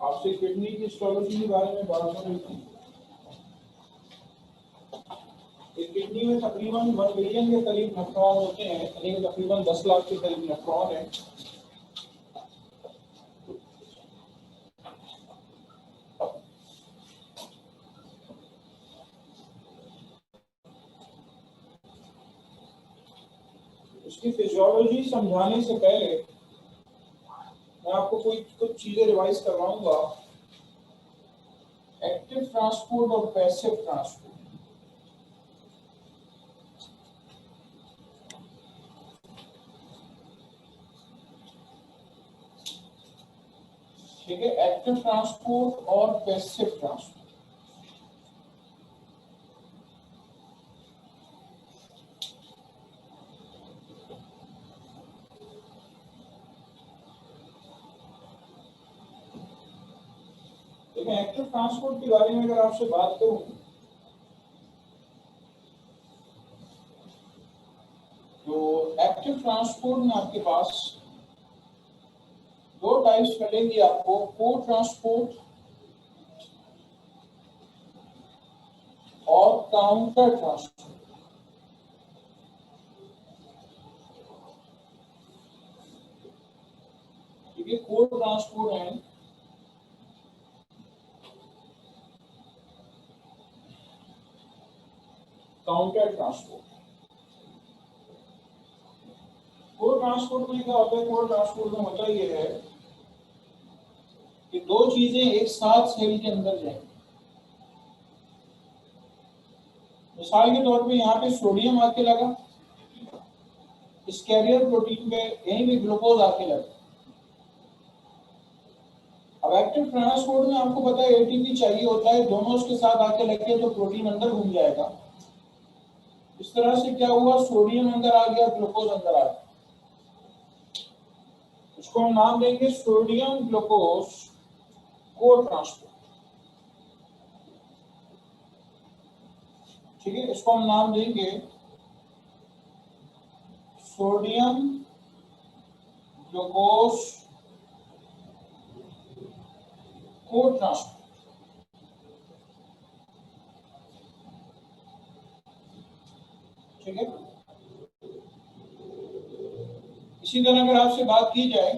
आपसे किडनी की हिस्टोलॉजी के बारे में बात हो रही थी। किडनी में तकरीबन 1 बिलियन के करीब नेफ्रॉन होते हैं, यानी तकरीबन 10 लाख के करीब नेफ्रॉन है। उसकी फिजियोलॉजी समझाने से पहले मैं आपको कुछ चीजें रिवाइज करवाऊंगा। एक्टिव ट्रांसपोर्ट और पैसिव ट्रांसपोर्ट। ठीक है, एक्टिव ट्रांसपोर्ट और पैसिव ट्रांसपोर्ट। एक्टिव ट्रांसपोर्ट के बारे में अगर आपसे बात करूं तो एक्टिव ट्रांसपोर्ट में आपके पास दो टाइप्स मिलेंगी आपको, को ट्रांसपोर्ट और काउंटर ट्रांसपोर्ट। ठीक है, को ट्रांसपोर्ट एंड काउंटर ट्रांसपोर्ट। को ट्रांसपोर्ट में क्या होता है? को ट्रांसपोर्ट में होता ये है कि दो चीजें एक साथ सेल के अंदर जाएंगी। मिसाल के तौर पे यहाँ पे सोडियम आके लगा, इस कैरियर प्रोटीन पे यहीं पे ग्लूकोज आके लगा। अब एक्टिव ट्रांसपोर्ट में आपको पता है एटीपी चाहिए होता है, दोनों उसके साथ आके लगे तो प्रोटीन अंदर घूम जाएगा। इस तरह से क्या हुआ, सोडियम अंदर आ गया, ग्लूकोज अंदर आ गया। इसको हम नाम देंगे सोडियम ग्लूकोज को ट्रांसपोर्ट। ठीक है, इसको हम नाम देंगे सोडियम ग्लूकोज को ट्रांसपोर्ट। ठीक है, इसी तरह अगर आपसे बात की जाए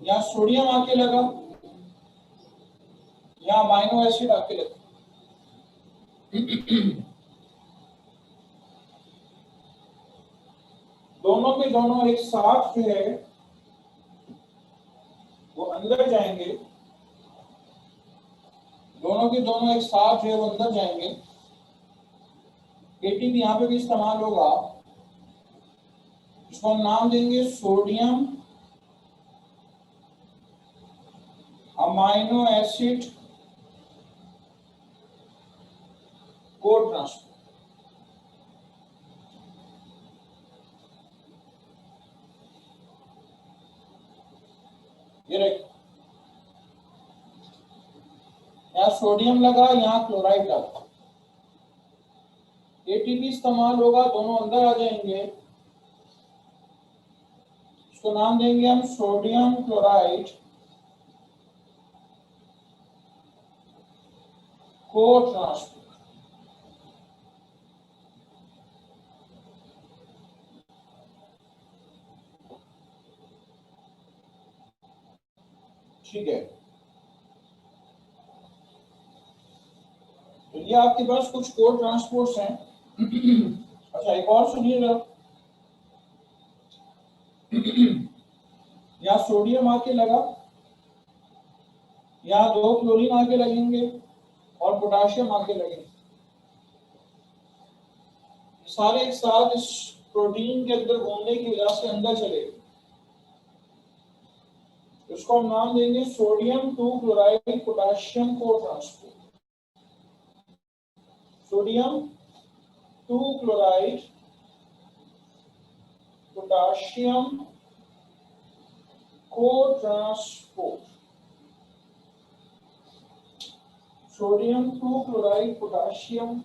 यहाँ सोडियम आके लगा, यहाँ अमाइनो एसिड आके लगा। दोनों के दोनों एक साथ जो है वो अंदर जाएंगे, दोनों के दोनों एक साथ जो है वो अंदर जाएंगे। एटीपी यहाँ पे भी इस्तेमाल होगा, इसको हम नाम देंगे सोडियम अमाइनो एसिड को ट्रांसपोर्ट। ये देखो, यहाँ सोडियम लगा, यहाँ क्लोराइड लगा, एटीपी इस्तेमाल होगा, दोनों अंदर आ जाएंगे। इसको नाम देंगे हम सोडियम क्लोराइड को ट्रांसपोर्ट। ठीक है, तो ये आपके पास कुछ को ट्रांसपोर्ट्स हैं। अच्छा, एक और सुनिएगा, यहाँ सोडियम आके लगा, यहाँ 2 क्लोरीन आके लगेंगे और पोटाशियम आके लगेंगे। सारे एक साथ इस प्रोटीन के अंदर घूमने की वजह से अंदर चले गए। इसको हम नाम देंगे सोडियम 2 क्लोराइड पोटाशियम को ट्रांसपोर्ट। सोडियम 2 क्लोराइड पोटाशियम को ट्रांसपोर्ट। सोडियम 2 क्लोराइड पोटाशियम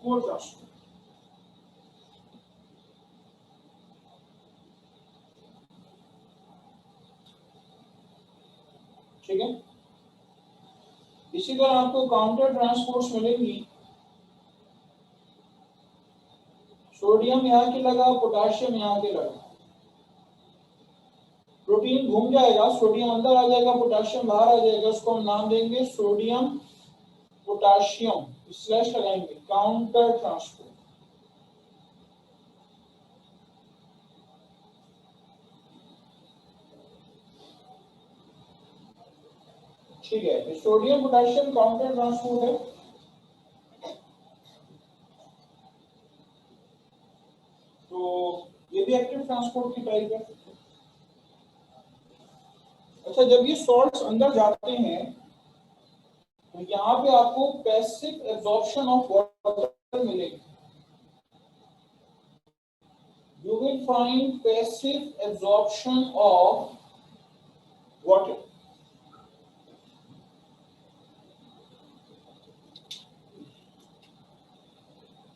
को ट्रांसपोर्ट। ठीक है, इसी तरह आपको काउंटर ट्रांसपोर्ट्स मिलेंगी। सोडियम यहाँ के लगा, पोटाशियम यहाँ के लगा, प्रोटीन घूम जाएगा, सोडियम अंदर आ जाएगा, पोटाशियम बाहर आ जाएगा, उसको हम नाम देंगे सोडियम पोटाशियम स्लैश लगाएंगे, काउंटर ट्रांसपोर्ट। ठीक है, सोडियम पोटाशियम काउंटर ट्रांसपोर्ट है। तो ये भी एक्टिव ट्रांसपोर्ट की टाइप है। अच्छा, जब ये सॉल्ट्स अंदर जाते हैं तो यहाँ पे आपको पैसिव एब्जॉर्प्शन ऑफ वाटर मिलेगी। You will find passive absorption of water.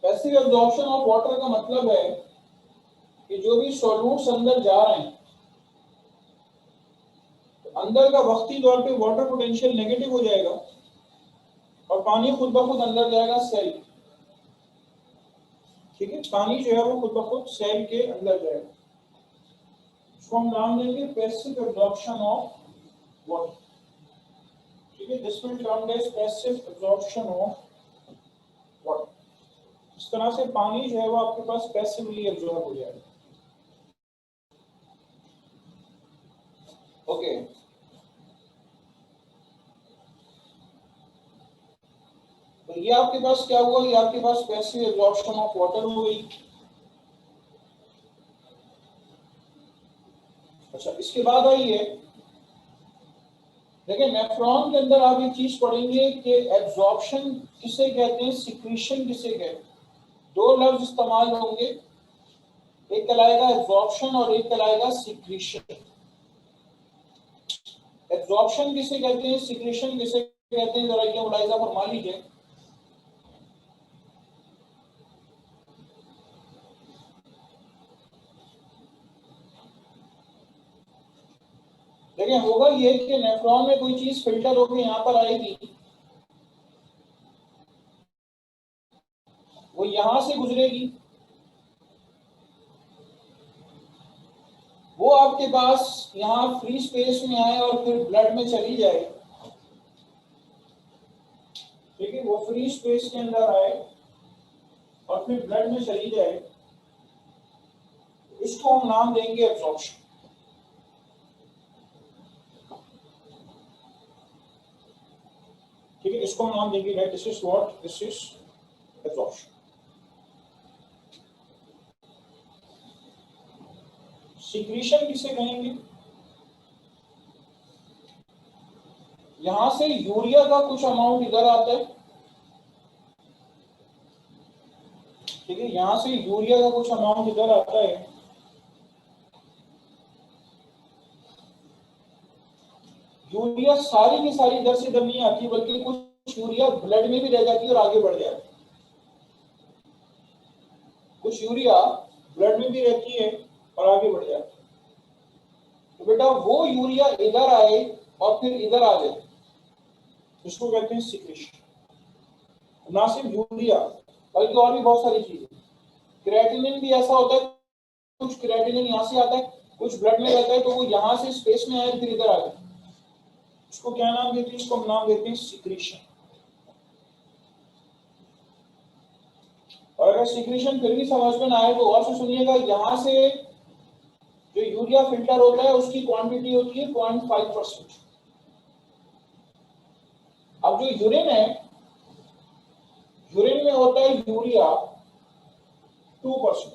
Passive absorption of water का मतलब है कि जो भी सॉल्यूट्स अंदर जा रहे हैं, तो अंदर का वक्ती तौर पे वाटर पोटेंशियल नेगेटिव हो जाएगा और पानी खुद ब खुद अंदर जाएगा सेल। ठीक है, पानी जो है वो खुद ब खुद सेल के अंदर जाएगा, इसको हम नाम देंगे पैसिव एब्जॉर्प्शन ऑफ वाटर। ठीक है, this will termed as passive absorption of water. इस तरह से पानी जो है वो आपके पास पैसिवली एब्जॉर्ब हो जाएगा। ओके, तो ये आपके पास क्या हुआ, ये आपके पास पैसिव एब्जॉर्प्शन ऑफ वाटर हो गई। अच्छा, इसके बाद आइए देखिए, नेफ्रॉन के अंदर आप एक चीज पढ़ेंगे कि एब्जॉर्प्शन किसे कहते हैं, सिक्रीशन किसे कहते हैं। दो लफ्ज इस्तेमाल होंगे, एक कहलाएगा एब्जॉर्प्शन और एक कहलाएगा सिक्रीशन। एब्जॉर्प्शन किसे कहते हैं, सिक्रीशन किसे कहते हैं, जरा ये मुलाहिजा फरमा लीजिए। देखिए, होगा ये कि नेफ्रॉन में कोई चीज फिल्टर होकर यहाँ पर आएगी, वो यहां से गुजरेगी, वो आपके पास यहाँ फ्री स्पेस में आए और फिर ब्लड में चली जाए। ठीक है, वो फ्री स्पेस के अंदर आए और फिर ब्लड में चली जाए, इसको हम नाम देंगे एब्जॉर्प्शन। ठीक है, इसको हम नाम देंगे that this is what, this is absorption. Secretion किसे कहेंगे, यहां से यूरिया का कुछ अमाउंट इधर आता है। ठीक है, यहां से यूरिया का कुछ अमाउंट इधर आता है, यूरिया सारी की सारी इधर से इधर नहीं आती, बल्कि कुछ यूरिया ब्लड में भी रह जाती है और आगे बढ़ जाती है। कुछ यूरिया ब्लड में भी रहती है और आगे बढ़ जाती है। तो बेटा वो यूरिया इधर आए और फिर इधर आ जाए, इसको कहते हैं सिक्रीशन। ना सिर्फ यूरिया बल्कि और भी बहुत सारी चीजें। क्रिएटिनिन भी ऐसा होता है, कुछ क्रिएटिनिन यहाँ से आता है, कुछ ब्लड में रहता है, तो वो यहाँ से स्पेस में आए फिर इधर आ जाए, इसको क्या नाम देते हैं, इसको हम नाम देते हैं सिक्रीशन। और अगर सिक्रीशन फिर भी समझ में ना आए तो और से सुनिएगा, यहां से जो यूरिया फिल्टर होता है उसकी क्वांटिटी होती है 0.5%। अब जो यूरिन है, यूरिन में होता है यूरिया 2%।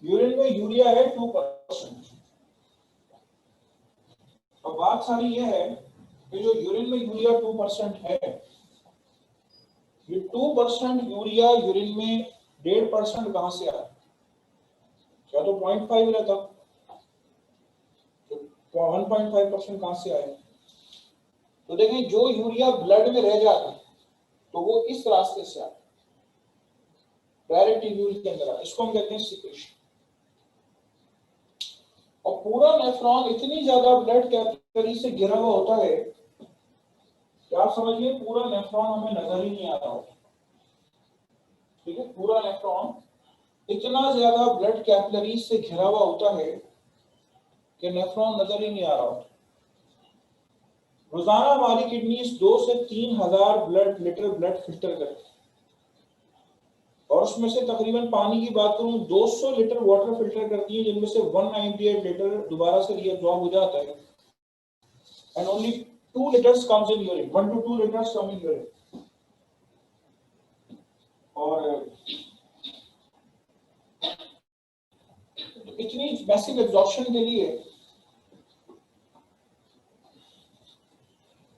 यूरिन में यूरिया है 2%। अब बात सारी यह है कि जो यूरिन में यूरिया 2% है, ये 2% यूरिया यूरिन में 1.5% कहां से आया, क्या तो 0.5 रहता, तो 1.5% कहां से आया। तो देखें, जो यूरिया ब्लड में रह जाता है तो वो इस रास्ते से आता है, डायरेक्ट ट्यूब्यूल के अंदर आता है, इसको हम कहते हैं सिक्रेशन। और पूरा नेफ्रॉन इतनी ज्यादा ब्लड कैपिलरी से घिरा हुआ होता है कि आप समझिए पूरा नेफ्रॉन हमें नजर ही नहीं आ रहा होता। ठीक है, पूरा नेफ्रॉन इतना ज्यादा ब्लड कैपिलरी से घिरा हुआ होता है कि नेफ्रॉन नजर ही नहीं आ रहा होता। रोजाना हमारी किडनीज 2 से 3,000 लीटर ब्लड फिल्टर करती है, और उसमें से तकरीबन पानी की बात करूं 200 लीटर वाटर फिल्टर करती है, जिनमें से 198 लीटर दोबारा से रीअब्सॉर्ब हो जाता है, and only 2 litres comes in urine, 1 to 2 litres come in urine. और इतनी मैसिव एब्जॉर्प्शन के लिए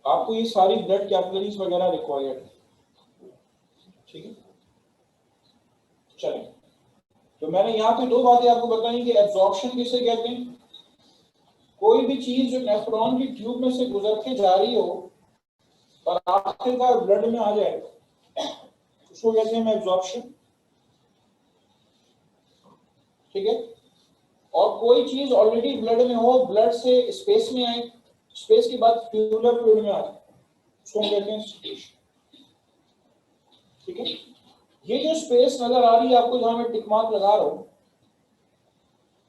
आपको ये सारी ब्लड कैपिलरीज वगैरह रिक्वायर्ड है। ठीक है, चलें, तो मैंने यहाँ पे 2 बातें आपको बताई कि एब्जॉर्प्शन किसे कहते हैं। कोई भी चीज जो नेफ्रॉन की ट्यूब में से गुजर के जा रही हो और आखिरकार ब्लड में आ जाए, उसको कहते हैं एब्जॉर्प्शन। ठीक है, और कोई चीज ऑलरेडी ब्लड में हो, ब्लड से स्पेस में आए, स्पेस के बाद ट्यूबुलर फ्लूइड में आ जाए, उसको कहते हैं सिक्रेशन। ठीक है, ये जो स्पेस नजर आ रही है आपको, जहां मैं टिक मार्क लगा रहा हूं,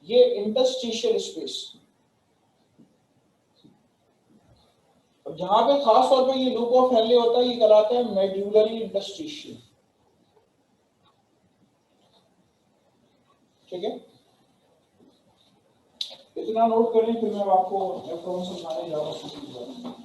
ये इंटरस्टिशियल स्पेस, और जहां पे खास तौर पे ये लूप ऑफ हेनले होता है, ये कहलाता है मेड्यूलरी इंटरस्टिशियल। ठीक है, इतना नोट करें, फिर मैं आपको नेफ्रॉन समझाने जा रहा हूं।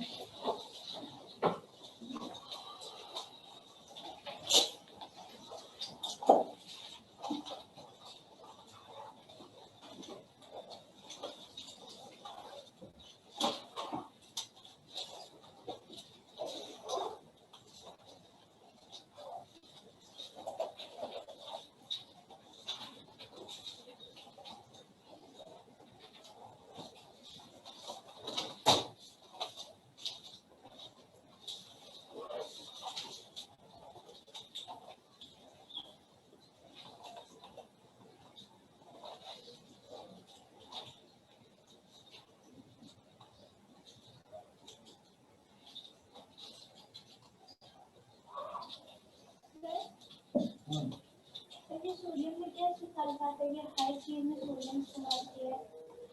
सोडियम में क्या निकाल पाते हैं, हाई चीज में सोडियम इस्तेमाल किया है,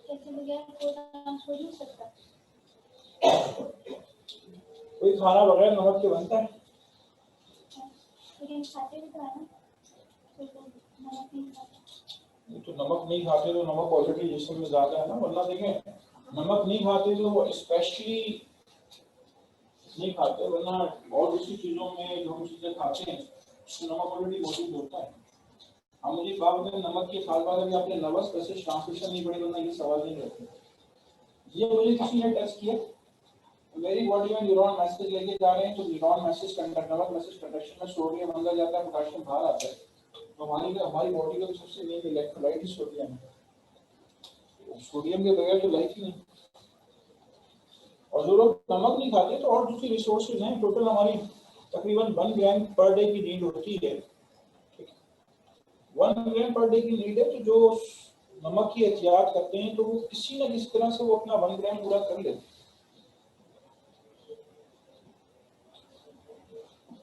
कैसे बगैर पोटाश हो नहीं सकता। कोई खाना बगैर नमक के बनता है? लेकिन खाते भी तो है ना, तो नमक नहीं खाते। तो नमक नहीं खाते तो नमक ऑलरेडी जिस्म में ज्यादा है ना, वरना देखें नमक नहीं खाते तो स्पेशली नहीं खाते, वरना और दूसरी चीजों में जो हम चीजें खाते हैं उसमें नमक ऑलरेडी मौजूद होता है। हम मुझे बात करें नमक के साथ बाद अभी आपने नर्वस पैसेज ट्रांसमिशन नहीं पढ़ी, वरना ये सवाल नहीं करते। ये मुझे किसी ने टेस्ट किया, मेरी बॉडी में न्यूरॉन मैसेज लेके जा रहे हैं, तो न्यूरॉन मैसेज नमक मैसेज कंडक्शन में सोडियम अंदर जाता है, पोटेशियम बाहर आता है, तो हमारी बॉडी का सबसे मेन इलेक्ट्रोलाइट ही सोडियम है। सोडियम के बगैर तो लाइफ ही नहीं। और जो लोग नमक नहीं खाते तो और दूसरी रिसोर्सेज हैं, टोटल हमारी तकरीबन 1 ग्राम पर डे की नीड होती है। 1 ग्राम पर डे की नीड है, तो जो नमक की एहतियात करते हैं तो वो किसी न किसी तरह से वो अपना 1 ग्राम पूरा कर लेते हैं।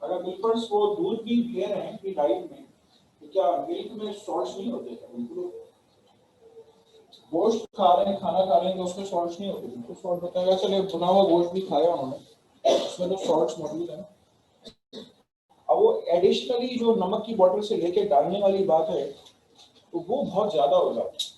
अगर बिल्कुल वो दूध भी ले रहे हैं अपनी डाइट में, तो क्या मिल्क में सॉल्ट नहीं होते? बिल्कुल गोश्त खा रहे हैं, खाना खा रहे हैं तो उसमें सॉल्ट नहीं होते, बिल्कुल सॉल्ट होता है। चलिए भुना हुआ गोश्त भी खाया उन्होंने, उसमें तो सॉल्ट मौजूद है। अब वो एडिशनली जो नमक की बोतल से लेके डालने वाली बात है, तो वो बहुत ज्यादा हो जाता है।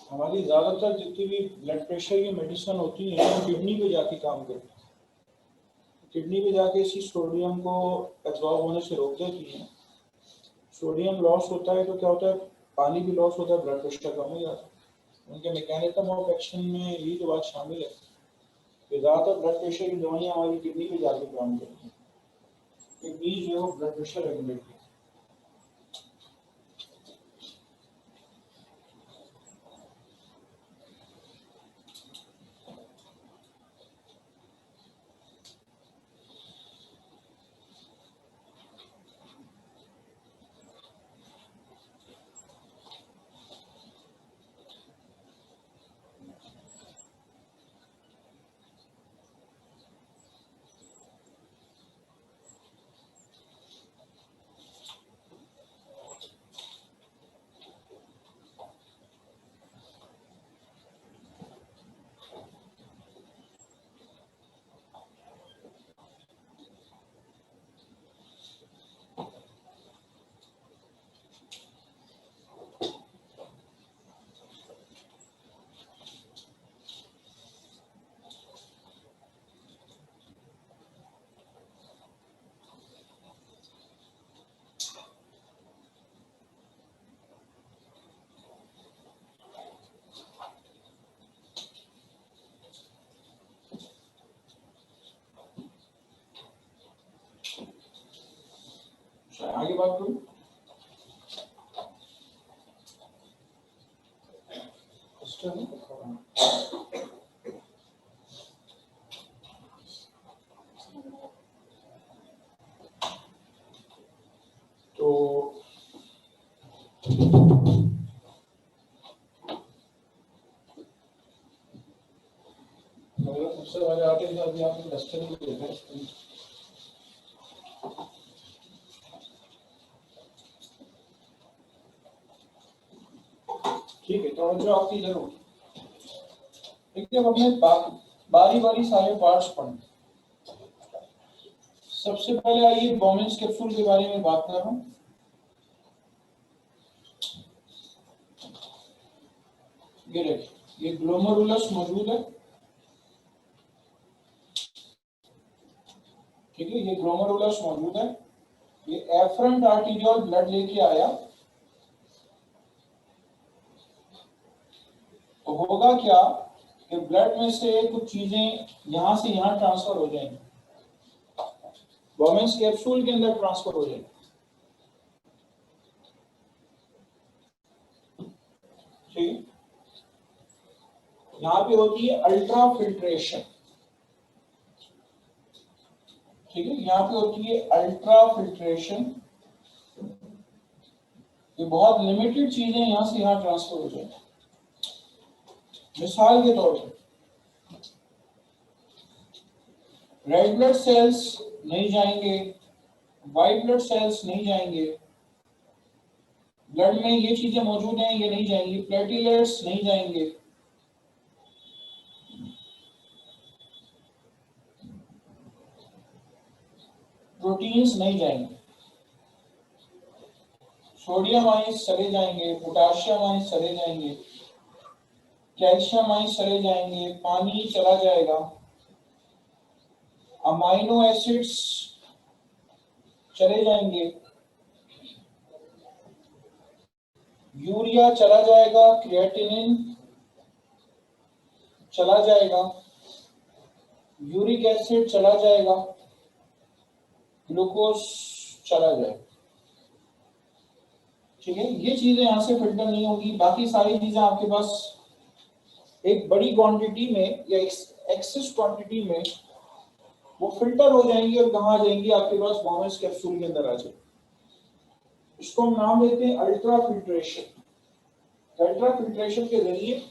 हमारी ज्यादातर जितनी भी ब्लड प्रेशर की मेडिसिन होती है वो किडनी पे जाके काम करती है। किडनी पे जाके इसी सोडियम को एब्जॉर्ब होने से रोक देती है। सोडियम लॉस होता है तो क्या होता है, पानी भी लॉस होता है, ब्लड प्रेशर कम हो जाता है। उनके मैकेनिज्म ऑफ एक्शन में यही तो बात शामिल है कि ज्यादातर ब्लड प्रेशर की दवाइयाँ हमारी किडनी पे जाके काम करती हैं। किडनी जो है वो ब्लड प्रेशर रेगुलेट करती है। आगे बात करूं, तो सबसे पहले आते हैं अभी आपको डस्टर भी देते हैं। ठीक है, तो जो आपकी इधर होगी, देखिए अब हमने बारी बारी सारे पार्ट्स पढ़े। सबसे पहले आइए बोमेंस कैप्सूल के बारे में बात कर रहा हूं। ये देखिए, ये ग्लोमेरुलस मौजूद है, ठीक है, ये ग्लोमेरुलस मौजूद है। ये एफरेंट आर्टीरियल ब्लड लेके आया तो होगा क्या कि ब्लड में से कुछ चीजें यहां से यहां ट्रांसफर हो जाएंगी, बोमेंस कैप्सूल के अंदर ट्रांसफर हो जाएंगी। ठीक, यहां पे होती है अल्ट्रा फिल्ट्रेशन, ठीक है, यहां पे होती है अल्ट्रा फिल्ट्रेशन। ये बहुत लिमिटेड चीजें यहां से यहां ट्रांसफर हो जाएंगी। मिसाल के तौर पर रेड ब्लड सेल्स नहीं जाएंगे, व्हाइट ब्लड सेल्स नहीं जाएंगे, ब्लड में ये चीजें मौजूद हैं, ये नहीं जाएंगी, प्लेटलेट्स नहीं जाएंगे, प्रोटीन्स नहीं जाएंगे, सोडियम आयंस चले जाएंगे, पोटाशियम आयंस चले जाएंगे, कैल्शियम आयंस चले जाएंगे, पानी चला जाएगा, अमाइनो एसिड्स चले जाएंगे, यूरिया चला जाएगा, क्रिएटिनिन चला जाएगा, यूरिक एसिड चला जाएगा, ग्लूकोज चला जाएगा। ठीक है, ये चीजें यहां से फिल्टर नहीं होगी। बाकी सारी चीजें आपके पास एक बड़ी क्वांटिटी में या एक्सेस क्वांटिटी में वो फिल्टर हो जाएंगी और कहाँ आ जाएंगी, आपके पास बोमेंस कैप्सूल के अंदर आ जाएगी। इसको हम नाम देते हैं अल्ट्रा फिल्ट्रेशन। अल्ट्रा फिल्ट्रेशन के जरिए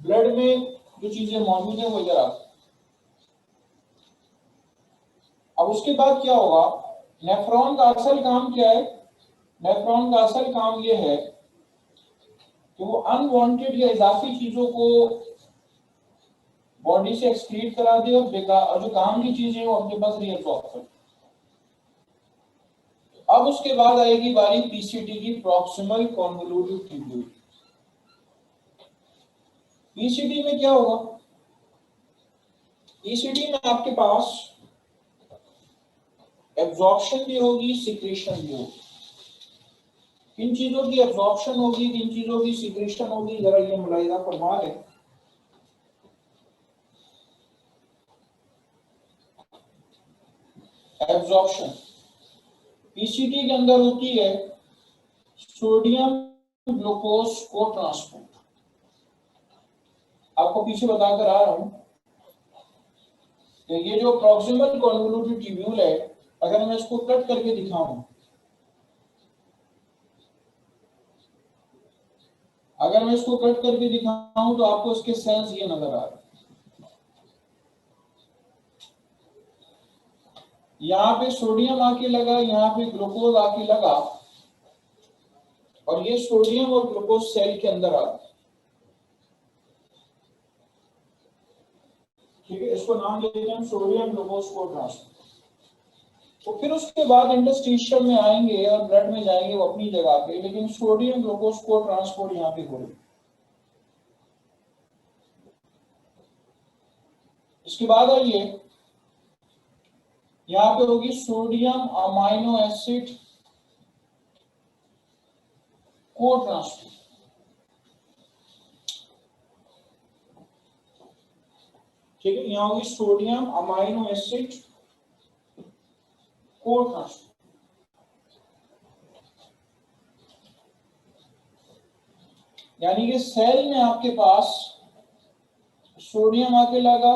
ब्लड में जो चीजें मौजूद है वो इधर आ। अब उसके बाद क्या होगा, नेफ्रॉन का असल काम क्या है? नेफ्रॉन का असल काम ये है कि वो अनवांटेड या इजाफी चीजों को बॉडी से एक्सक्रीट करा दे और बेकार और जो काम की चीजें वो अपने पास रीअब्सॉर्ब करे। अब उसके बाद आएगी बारी पीसीटी की, प्रॉक्सिमल कॉन्वोल्यूटिव ट्यूब्यूल। ईसीटी में क्या होगा, ईसीटी में आपके पास एब्जॉर्प्शन भी होगी, सिक्रेशन भी होगी। किन चीजों की एब्जॉर्प्शन होगी, किन चीजों की सिक्रेशन होगी, जरा ये मुलाहिजा फरमा लें। एब्जॉर्प्शन ईसीटी के अंदर होती है सोडियम ग्लूकोज को ट्रांसपोर्ट। आपको पीछे बताकर आ रहा हूं कि ये जो प्रॉक्सिमल कॉन्वोल्यूटेड ट्यूब्यूल है, अगर मैं इसको कट करके दिखाऊं, अगर मैं इसको कट करके दिखाऊं तो आपको इसके सेल्स ये नजर आ रहे हैं। यहाँ पे सोडियम आके लगा, यहाँ पे ग्लूकोज आके लगा, और ये सोडियम और ग्लूकोज सेल के अंदर आ गया। ठीक है, इसको नाम देते हैं सोडियम ग्लूकोज को ट्रांसफर। तो फिर उसके बाद इंटरस्टिशियल में आएंगे और ब्लड में जाएंगे वो अपनी जगह पे, लेकिन सोडियम ग्लूकोज को ट्रांसपोर्ट यहाँ पे हो रही है। इसके बाद आइए, यहाँ पे होगी सोडियम अमाइनो एसिड को ट्रांसपोर्ट। ठीक है, यहाँ होगी सोडियम अमाइनो एसिड को ट्रांसपोर्ट। यानी कि सेल में आपके पास सोडियम आके लगा,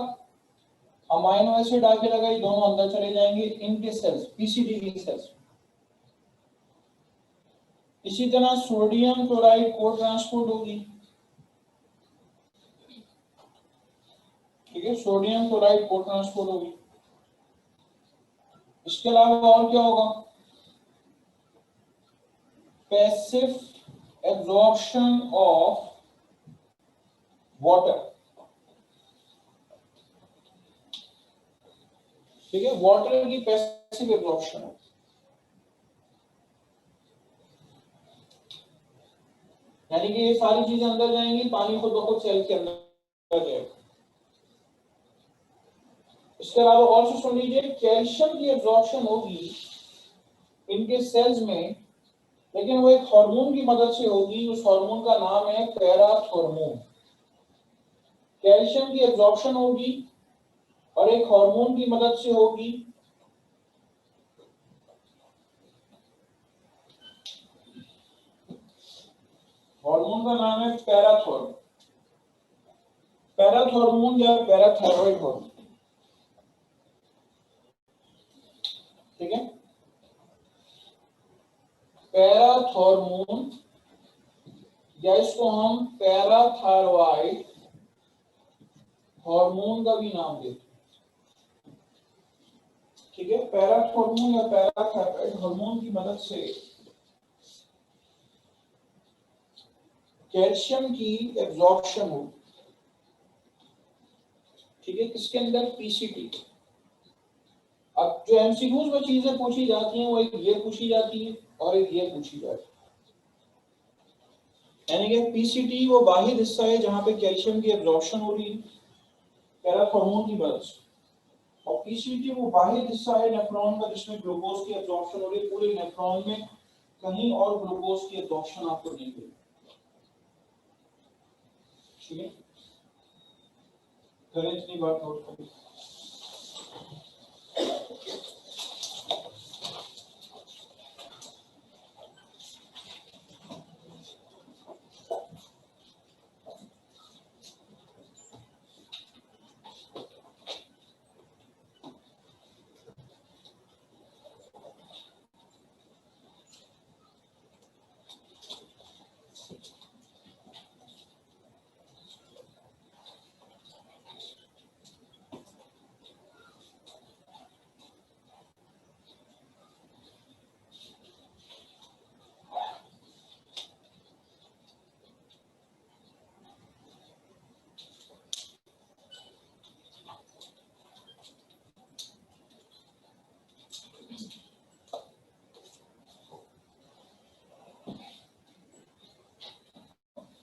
अमाइनो एसिड आके लगा, ये दोनों अंदर चले जाएंगे इनके सेल्स, पीसीडी के सेल्स। इसी तरह सोडियम क्लोराइड को ट्रांसपोर्ट होगी। ठीक है, सोडियम क्लोराइड को ट्रांसपोर्ट होगी। इसके अलावा और क्या होगा, पैसिव एब्जॉर्प्शन ऑफ वाटर। ठीक है, वाटर की पैसिव एब्जॉर्प्शन है, यानी कि ये सारी चीजें अंदर जाएंगी, पानी को तो सेल के अंदर जाएगा। इसके अलावा और से सुन लीजिए, कैल्शियम की एब्जॉर्प्शन होगी इनके सेल्स में, लेकिन वो एक हार्मोन की मदद से होगी। उस हार्मोन का नाम है पैराथॉर्मोन। कैल्शियम की एब्जॉर्प्शन होगी और एक हार्मोन की मदद से होगी। हार्मोन का नाम है पैराथॉर्मोन, पैराथॉर्मोन या पैराथायरॉइड हार्मोन। ठीक है, पैराथॉर्मोन या इसको हम पैराथायरॉइड हार्मोन का भी नाम देते हैं। ठीक है, पैराथॉर्मोन या पैराथायरॉइड हार्मोन की मदद से कैल्शियम की एब्जॉर्प्शन होगी। ठीक है, किसके अंदर, पीसीटी। अब जो एमसीक्यूज में चीजें पूछी जाती हैं वो एक ये पूछी जाती है और एक ये पूछी जाती है। यानी कि पीसीटी वो बाहिर हिस्सा है जहां पे कैल्शियम की एब्जॉर्प्शन हो रही है पैराथॉर्मोन की मदद से, और पीसीटी वो बाहिर हिस्सा है नेफ्रॉन का जिसमें ग्लूकोज की एब्जॉर्प्शन हो रही है। पूरे नेफ्रॉन में कहीं और ग्लूकोज की एब्जॉर्प्शन आपको नहीं मिलेगी। ठीक है, करें इतनी बात नोट करें।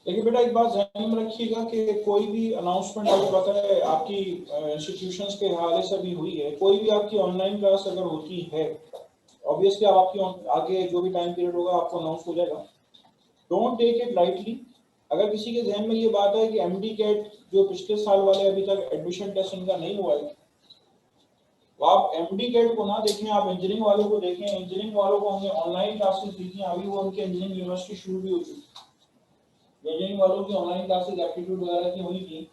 देखिए बेटा, एक बात ध्यान में रखिएगा कि कोई भी अनाउंसमेंट, आपको पता है आपकी इंस्टीट्यूशंस के हवाले से भी हुई है, कोई भी आपकी ऑनलाइन क्लास अगर होती है, ऑब्वियसली आप आपकी आगे जो भी टाइम पीरियड होगा आपको अनाउंस हो जाएगा। Don't take it lightly. अगर किसी के जहन में ये बात है कि एमडी कैट जो पिछले साल वाले अभी तक एडमिशन टेस्ट इनका नहीं हुआ है, तो आप एमडी कैट को ना देखें, आप इंजीनियरिंग वालों को देखें। इंजीनियरिंग वालों को हमने ऑनलाइन क्लासेस दी थी, अभी वो उनके इंजीनियरिंग यूनिवर्सिटी शुरू भी हो चुकी है। इंजीनियरिंग वालों की ऑनलाइन क्लासेस एप्टीट्यूड वगैरह की हुई थी,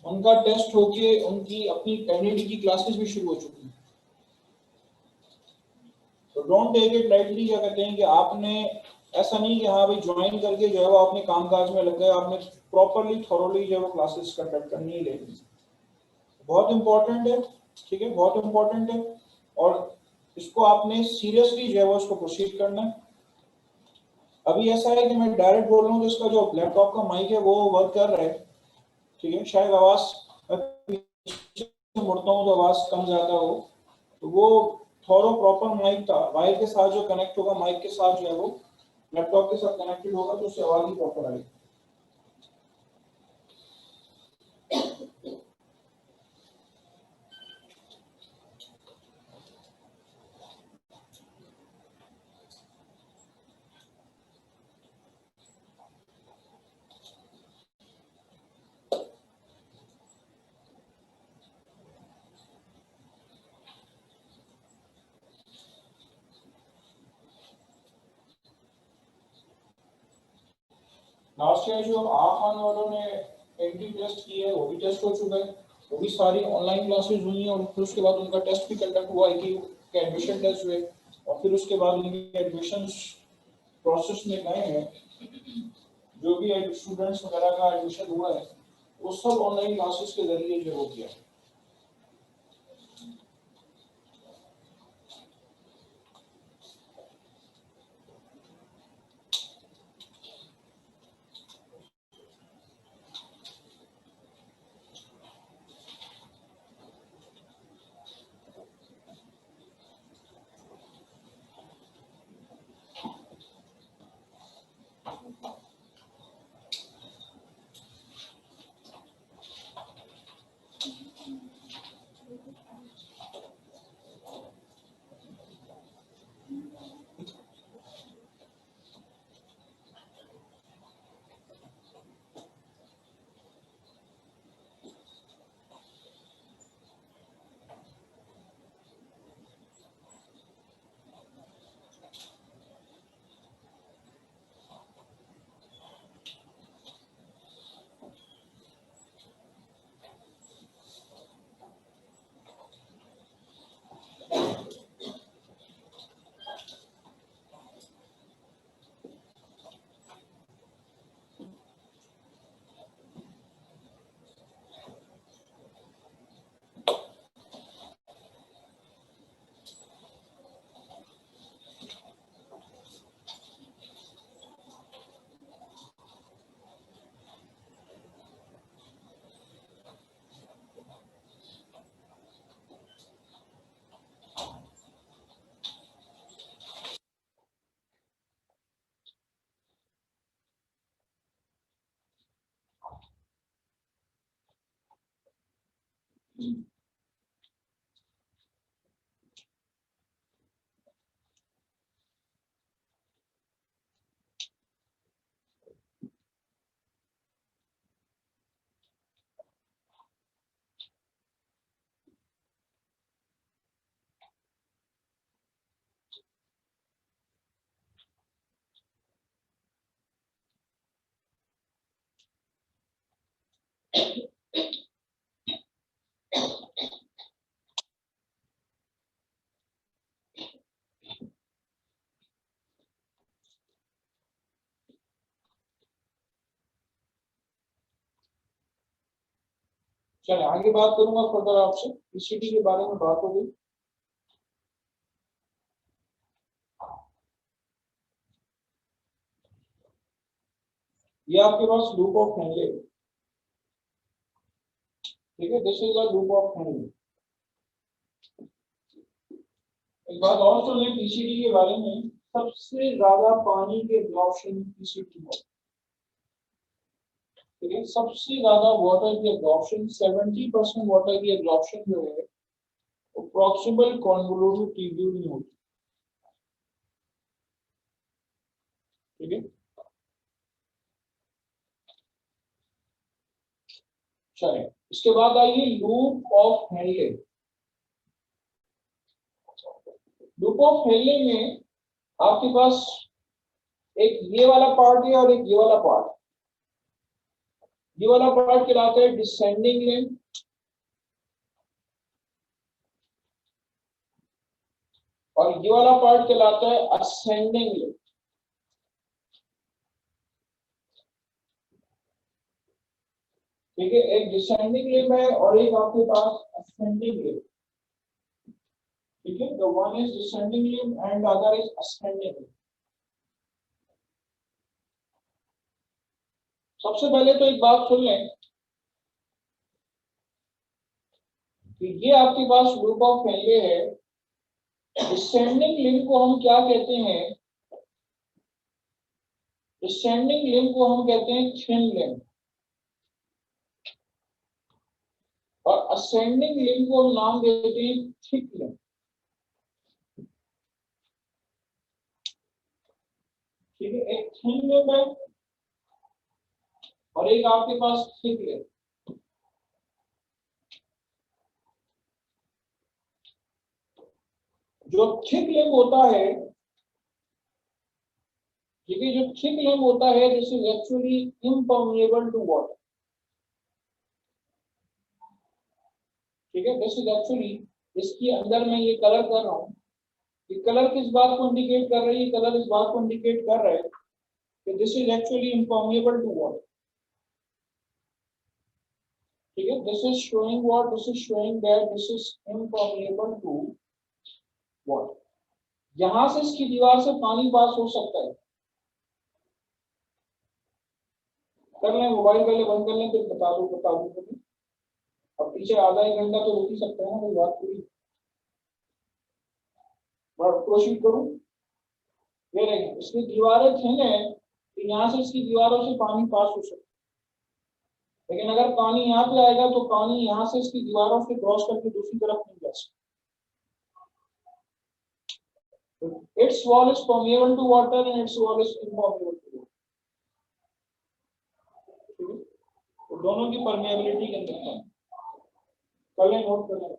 उनका टेस्ट होके उनकी अपनी कैंडिडेट की क्लासेस भी शुरू हो चुकी है। तो डोंट टेक इट लाइटली। क्या कहते हैं कि आपने ऐसा नहीं कि हाँ भाई ज्वाइन करके जो है वो अपने कामकाज में लग गए, आपने प्रॉपरली थॉरोली जो है वो क्लासेस कंडक्ट करनी ही लेनी, बहुत इंपॉर्टेंट है। ठीक है, बहुत इंपॉर्टेंट है, और इसको आपने सीरियसली जो है वो उसको प्रोसीड करना है। अभी ऐसा है कि मैं डायरेक्ट बोल रहा हूँ तो इसका जो लैपटॉप का माइक है वो वर्क कर रहा है। ठीक है, शायद आवाज मुड़ता हूँ तो आवाज कम ज्यादा हो, तो वो थोड़ा प्रॉपर माइक था, वायर के साथ जो कनेक्ट होगा, माइक के साथ जो है वो लैपटॉप के साथ कनेक्टेड होगा, तो उससे आवाज ही प्रॉपर आएगी। लास्ट ईयर जो आखान वालों ने एंट्री टेस्ट की है वो भी टेस्ट हो चुका है, वो भी सारी ऑनलाइन क्लासेस हुई हैं, और फिर उसके बाद उनका टेस्ट भी कंडक्ट हुआ है कि एडमिशन टेस्ट हुए, और फिर उसके बाद उनके एडमिशन प्रोसेस में गए हैं। जो भी स्टूडेंट्स वगैरह का एडमिशन हुआ है वो सब ऑनलाइन क्लासेस के जरिए जो हो गया है। चलिए आगे बात करूंगा फर्दर आपसे, पीसीटी के बारे में बात हो गई। ये आपके पास लूप ऑफ हेनले, ठीक है, this is the loop of Henle. एक बात और सुन लें पीसीटी के बारे में, सबसे ज्यादा पानी के एब्जॉर्प्शन पीसीटी में, ठीक है, सबसे ज्यादा वाटर की एब्जॉर्प्शन 70% वाटर की एब्जॉर्प्शन जो है वो प्रॉक्सिमल कॉन्वोल्यूटिव ट्यूब्यूल में होती है। ठीक है, चलिए इसके बाद आइए loop of Henle. Loop of Henle में आपके पास एक ये वाला पार्ट है और एक ये वाला पार्ट। ये वाला पार्ट कहलाता है डिसेंडिंग लिंब और ये वाला पार्ट कहलाता है असेंडिंग लिंब। ठीक है, एक डिसेंडिंग लिंब है और एक आपके पास असेंडिंग लिंब। ठीक है, the one is descending limb and other is ascending limb. सबसे पहले तो एक बात सुन लें कि ये आपके पास लूप ऑफ हेनले है। डिसेंडिंग लिंब को हम क्या कहते हैं? डिसेंडिंग लिंब को हम कहते हैं थिन लिंब और असेंडिंग लिंब को हम नाम देते हैं थिक लिंब। ठीक है, एक थिन लिंब है और एक आपके पास थिक लिंब। जो थिक लिंब होता है, ठीक है, जो थिक लिंब होता है this is actually impermeable to water. ठीक है, दिस इज एक्चुअली, इसके अंदर मैं ये कलर कर रहा हूँ, ये कलर किस बात को इंडिकेट कर रही है? कलर इस बात को इंडिकेट कर रहा है कि this is actually impermeable to water. ठीक है, this is showing what? This is showing that this is impermeable to water. यहां से इसकी दीवार से पानी पास हो सकता है। कर लें, मोबाइल पहले बंद कर लें फिर बता दो। अब पीछे आधा एक घंटा तो रुक ही सकते हैं ना, कोई बात पूरी प्रोसीड करूं। ये देखें, इसकी दीवारें थिन है तो यहाँ से इसकी दीवारों से पानी पास हो सकता है, लेकिन अगर पानी यहाँ पे आएगा तो पानी यहाँ से इसकी दीवारों से क्रॉस करके दूसरी तरफ नहीं जा सकता। Its wall is permeable to water and its wall is impermeable to water. तो दोनों की परमेबिलिटी के अंदर है। कल नोट करें।